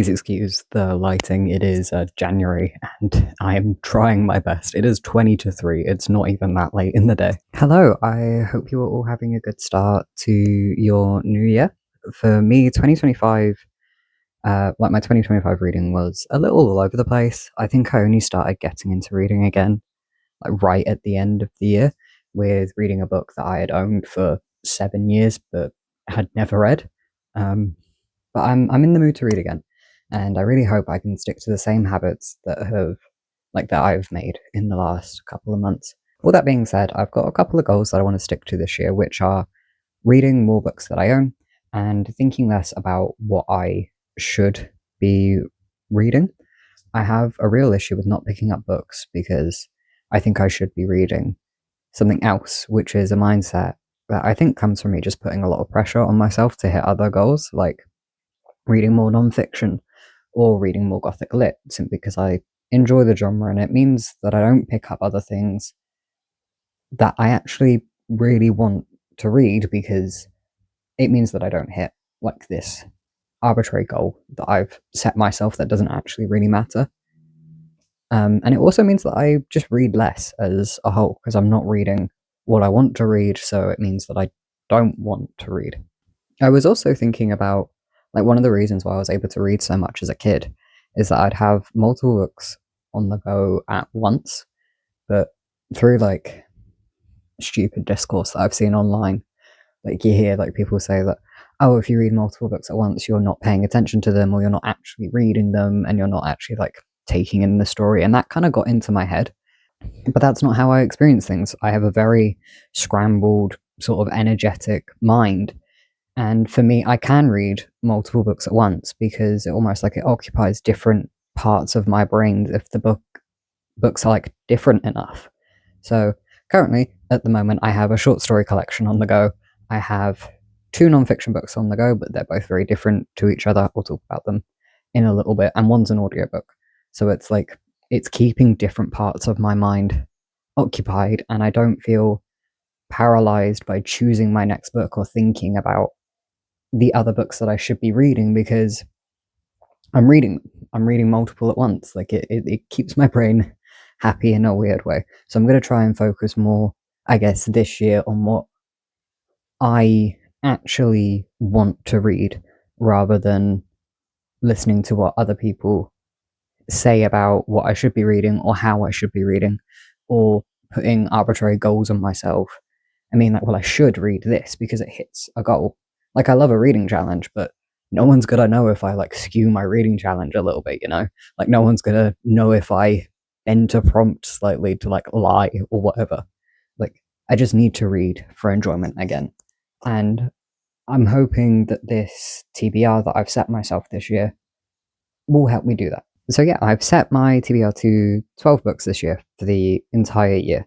Please excuse the lighting. It is January and I'm trying my best. It is 20 to 3. It's not even that late in the day. Hello, I hope you are all having a good start to your new year. For me, 2025, my 2025 reading was a little all over the place. I think I only started getting into reading again, like right at the end of the year, with reading a book that I had owned for 7 years but had never read. But I'm in the mood to read again, and I really hope I can stick to the same habits that I've made in the last couple of months. All that being said, I've got a couple of goals that I want to stick to this year, which are reading more books that I own and thinking less about what I should be reading. I have a real issue with not picking up books because I think I should be reading something else, which is a mindset that I think comes from me just putting a lot of pressure on myself to hit other goals, like reading more nonfiction or reading more gothic lit, simply because I enjoy the genre and it means that I don't pick up other things that I actually really want to read, because it means that I don't hit like this arbitrary goal that I've set myself that doesn't actually really matter. And it also means that I just read less as a whole, because I'm not reading what I want to read, so it means that I don't want to read. I was also thinking about, like, one of the reasons why I was able to read so much as a kid is that I'd have multiple books on the go at once, but through like stupid discourse that I've seen online, like you hear like people say that, oh, if you read multiple books at once, you're not paying attention to them, or you're not actually reading them, and you're not actually like taking in the story, and that kind of got into my head. But that's not how I experience things. I have a very scrambled, sort of energetic mind. And for me, I can read multiple books at once because it almost like it occupies different parts of my brain if the books are like different enough. So currently, at the moment, I have a short story collection on the go. I have 2 nonfiction books on the go, but they're both very different to each other. We'll talk about them in a little bit. And one's an audiobook. So it's like it's keeping different parts of my mind occupied, and I don't feel paralyzed by choosing my next book or thinking about the other books that I should be reading, because I'm reading them. I'm reading multiple at once. Like it keeps my brain happy in a weird way. So I'm going to try and focus more, I guess, this year on what I actually want to read, rather than listening to what other people say about what I should be reading or how I should be reading, or putting arbitrary goals on myself. I mean, like, well, I should read this because it hits a goal. Like, I love a reading challenge, but no one's gonna know if I like skew my reading challenge a little bit, you know? Like, no one's gonna know if I enter prompt slightly to like lie or whatever. Like, I just need to read for enjoyment again. And I'm hoping that this TBR that I've set myself this year will help me do that. So yeah, I've set my TBR to 12 books this year for the entire year,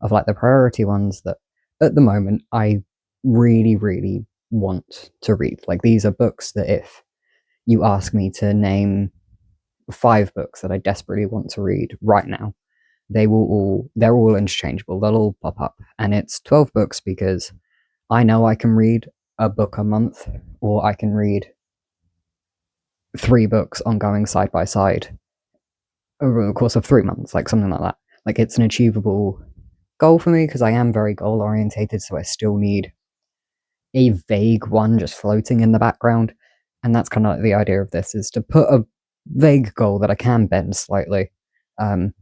of like the priority ones that at the moment I really, really want to read. Like, these are books that if you ask me to name 5 books that I desperately want to read right now, they're all interchangeable. They'll all pop up. And it's 12 books because I know I can read a book a month, or I can read 3 books ongoing side by side over the course of 3 months, like something like that. Like, it's an achievable goal for me because I am very goal orientated, so I still need a vague one just floating in the background. And that's kind of like the idea of this, is to put a vague goal that I can bend slightly, or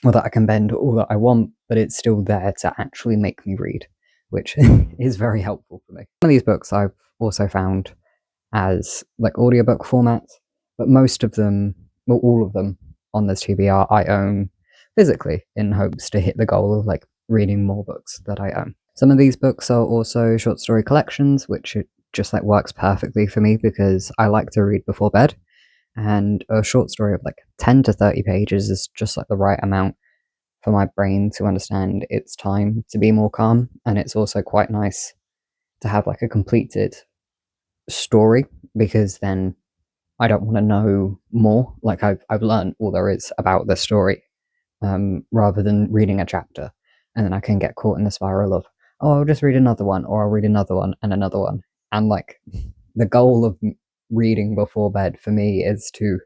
that I can bend all that I want, but it's still there to actually make me read, which is very helpful for me. One of these books I've also found as like audiobook formats, but most of them, well, all of them on this TBR I own physically, in hopes to hit the goal of like reading more books that I own. Some of these books are also short story collections, which it just like works perfectly for me because I like to read before bed, and a short story of like 10 to 30 pages is just like the right amount for my brain to understand it's time to be more calm. And it's also quite nice to have like a completed story, because then I don't want to know more. Like, I've learned all there is about the story, rather than reading a chapter and then I can get caught in the spiral of, oh, I'll just read another one, or I'll read another one and another one. And like, the goal of reading before bed for me is to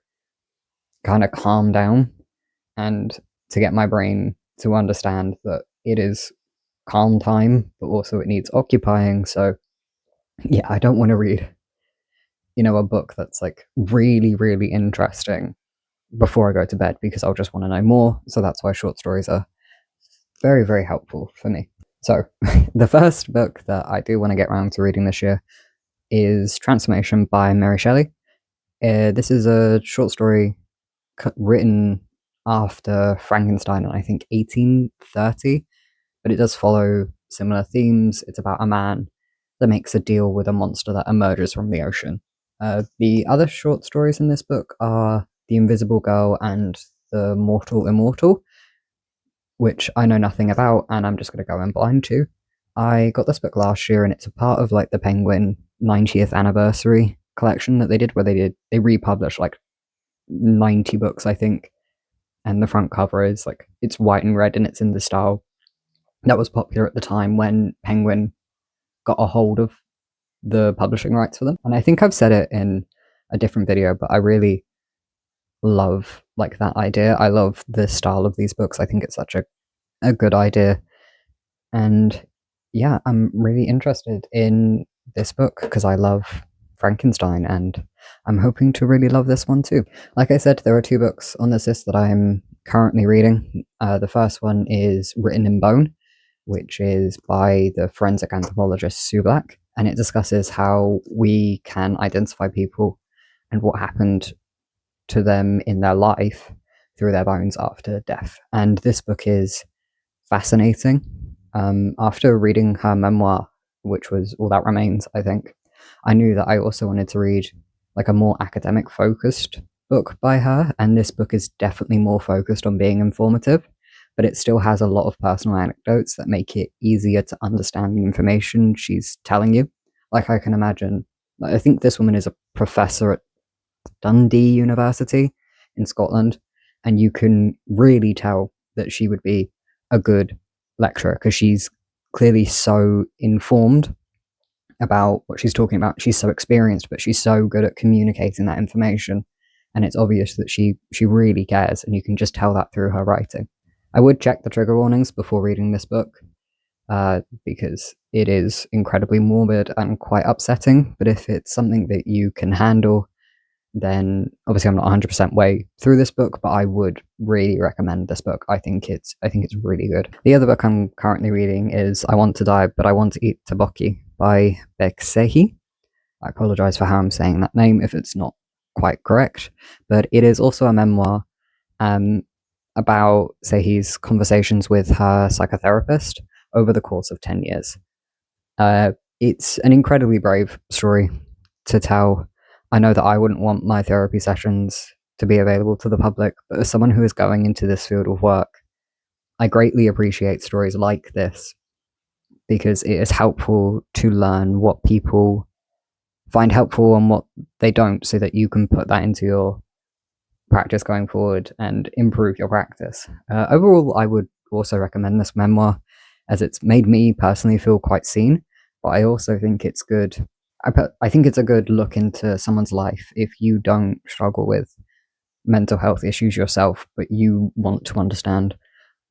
kind of calm down and to get my brain to understand that it is calm time, but also it needs occupying. So, yeah, I don't want to read, a book that's like really, really interesting before I go to bed because I'll just want to know more. So that's why short stories are very, very helpful for me. So, the first book that I do want to get around to reading this year is Transformation by Mary Shelley. This is a short story written after Frankenstein in, I think, 1830, but it does follow similar themes. It's about a man that makes a deal with a monster that emerges from the ocean. The other short stories in this book are The Invisible Girl and The Mortal Immortal, which I know nothing about and I'm just going to go in blind to. I got this book last year and it's a part of like the Penguin 90th anniversary collection that they did where they republished like 90 books, I think. And the front cover is like, it's white and red and it's in the style that was popular at the time when Penguin got a hold of the publishing rights for them. And I think I've said it in a different video, but I really love like that idea. I love the style of these books. I think it's such a good idea. And yeah, I'm really interested in this book because I love Frankenstein and I'm hoping to really love this one too. Like I said, there are two books on this list that I'm currently reading. The first one is Written in Bone, which is by the forensic anthropologist Sue Black, and it discusses how we can identify people and what happened to them in their life through their bones after death. And this book is fascinating. After reading her memoir, which was All That Remains, I think, I knew that I also wanted to read like a more academic focused book by her, and this book is definitely more focused on being informative, but it still has a lot of personal anecdotes that make it easier to understand the information she's telling you. Like I can imagine, I think this woman is a professor at Dundee University in Scotland, and you can really tell that she would be a good lecturer because she's clearly so informed about what she's talking about. She's so experienced, but she's so good at communicating that information, and it's obvious that she really cares, and you can just tell that through her writing. I would check the trigger warnings before reading this book because it is incredibly morbid and quite upsetting. But if it's something that you can handle, then obviously I'm not 100% way through this book, but I would really recommend this book. I think it's really good. The other book I'm currently reading is I Want to Die, But I Want to Eat Tteokbokki by Beksehi. I apologize for how I'm saying that name if it's not quite correct, but it is also a memoir about Sehi's conversations with her psychotherapist over the course of 10 years. It's an incredibly brave story to tell. I know that I wouldn't want my therapy sessions to be available to the public, but as someone who is going into this field of work, I greatly appreciate stories like this because it is helpful to learn what people find helpful and what they don't so that you can put that into your practice going forward and improve your practice. Overall, I would also recommend this memoir as it's made me personally feel quite seen, but I also think it's good. I think it's a good look into someone's life if you don't struggle with mental health issues yourself, but you want to understand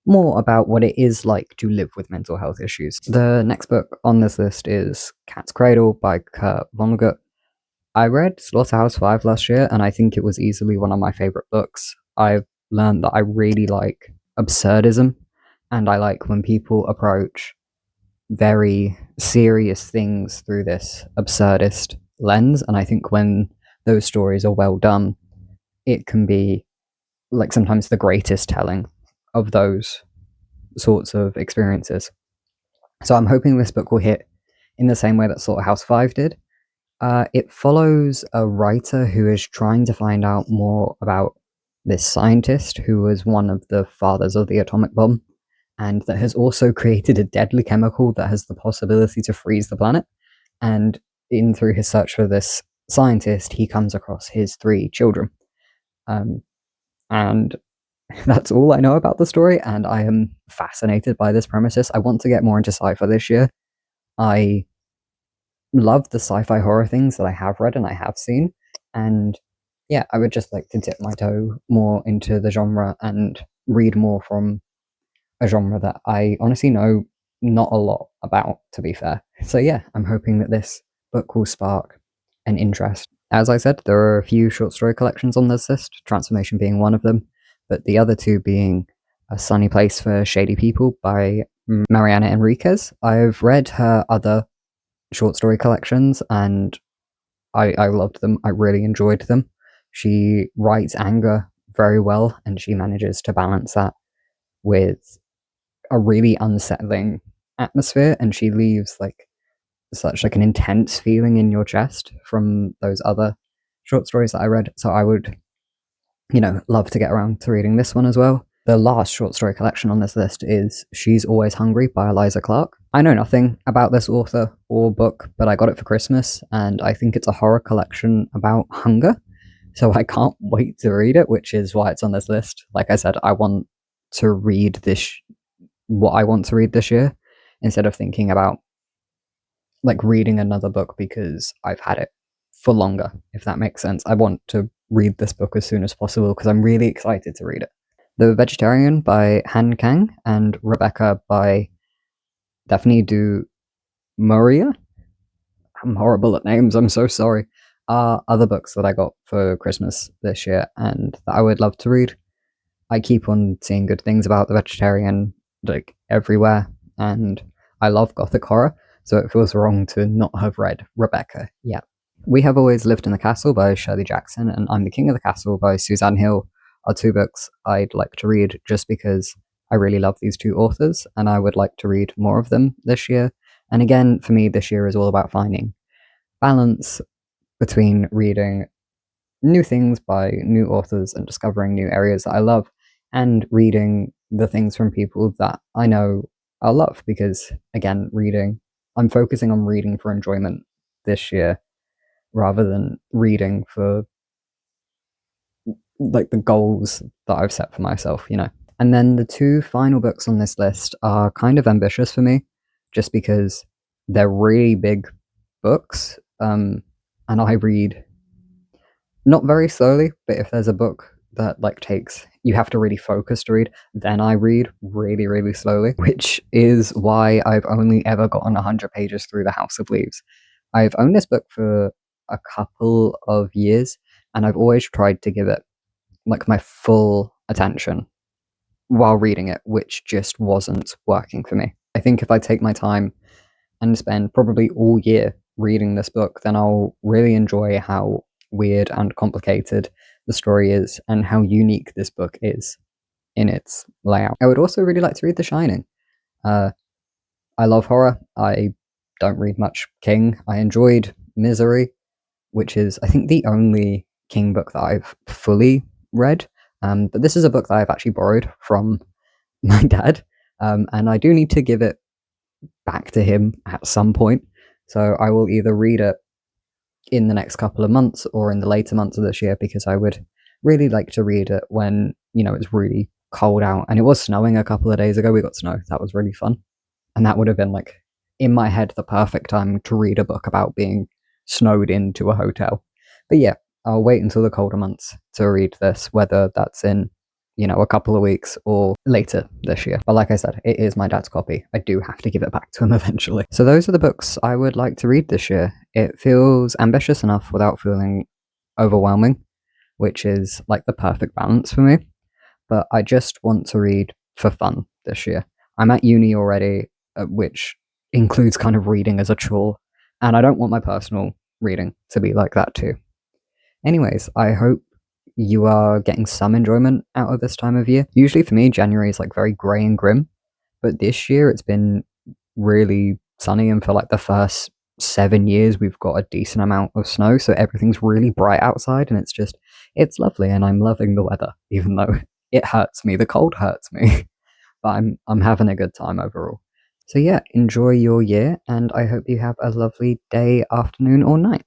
more about what it is like to live with mental health issues. The next book on this list is Cat's Cradle by Kurt Vonnegut. I read Slaughterhouse-Five last year, and I think it was easily one of my favorite books. I've learned that I really like absurdism, and I like when people approach very serious things through this absurdist lens. And I think when those stories are well done, it can be like sometimes the greatest telling of those sorts of experiences. So I'm hoping this book will hit in the same way that Slaughterhouse-Five did. It follows a writer who is trying to find out more about this scientist who was one of the fathers of the atomic bomb and that has also created a deadly chemical that has the possibility to freeze the planet. And through his search for this scientist, he comes across his three children. And that's all I know about the story, and I am fascinated by this premises. I want to get more into sci-fi this year. I love the sci-fi horror things that I have read and I have seen, And yeah, I would just like to dip my toe more into the genre and read more from a genre that I honestly know not a lot about, to be fair. So yeah, I'm hoping that this book will spark an interest. As I said, there are a few short story collections on this list, Transformation being one of them, but the other two being A Sunny Place for Shady People by Mariana Enriquez. I've read her other short story collections and I loved them. I really enjoyed them. She writes anger very well and she manages to balance that with a really unsettling atmosphere, and she leaves like such like an intense feeling in your chest from those other short stories that I read. So I would, love to get around to reading this one as well. The last short story collection on this list is She's Always Hungry by Eliza Clark. I know nothing about this author or book, but I got it for Christmas, and I think it's a horror collection about hunger. So I can't wait to read it, which is why it's on this list. Like I said, I want to read what I want to read this year instead of thinking about like reading another book because I've had it for longer, if that makes sense. I want to read this book as soon as possible because I'm really excited to read it. The Vegetarian by Han Kang and Rebecca by Daphne du Maurier. I'm horrible at names, I'm so sorry. Are other books that I got for Christmas this year and that I would love to read. I keep on seeing good things about The Vegetarian like everywhere, and I love gothic horror, so it feels wrong to not have read Rebecca yet. We Have Always Lived in the Castle by Shirley Jackson and I'm the King of the Castle by Suzanne Hill are two books I'd like to read just because I really love these two authors and I would like to read more of them this year. And again, for me, this year is all about finding balance between reading new things by new authors and discovering new areas that I love and reading the things from people that I know I love because again, I'm focusing on reading for enjoyment this year rather than reading for like the goals that I've set for myself. And then the two final books on this list are kind of ambitious for me just because they're really big books. And I read not very slowly, but if there's a book that like takes you have to really focus to read, then I read really, really slowly, which is why I've only ever gotten 100 pages through The House of Leaves. I've owned this book for a couple of years, and I've always tried to give it like my full attention while reading it, which just wasn't working for me. I think if I take my time and spend probably all year reading this book, then I'll really enjoy how weird and complicated the story is and how unique this book is in its layout. I would also really like to read The Shining. I love horror. I don't read much King. I enjoyed Misery, which is, I think, the only King book that I've fully read. But this is a book that I've actually borrowed from my dad, and I do need to give it back to him at some point. So I will either read it in the next couple of months or in the later months of this year because I would really like to read it when, it's really cold out. And it was snowing a couple of days ago. We got snow. That was really fun. And that would have been like, in my head, the perfect time to read a book about being snowed into a hotel. But yeah, I'll wait until the colder months to read this, whether that's in a couple of weeks or later this year. But like I said, it is my dad's copy. I do have to give it back to him eventually. So those are the books I would like to read this year. It feels ambitious enough without feeling overwhelming, which is like the perfect balance for me. But I just want to read for fun this year. I'm at uni already, which includes kind of reading as a chore, and I don't want my personal reading to be like that too. Anyways, I hope you are getting some enjoyment out of this time of year. Usually for me, January is like very grey and grim, but this year it's been really sunny, and for like the first 7 years, we've got a decent amount of snow, so everything's really bright outside, and it's lovely, and I'm loving the weather, even though it hurts me. The cold hurts me, but I'm having a good time overall. So yeah, enjoy your year, and I hope you have a lovely day, afternoon, or night.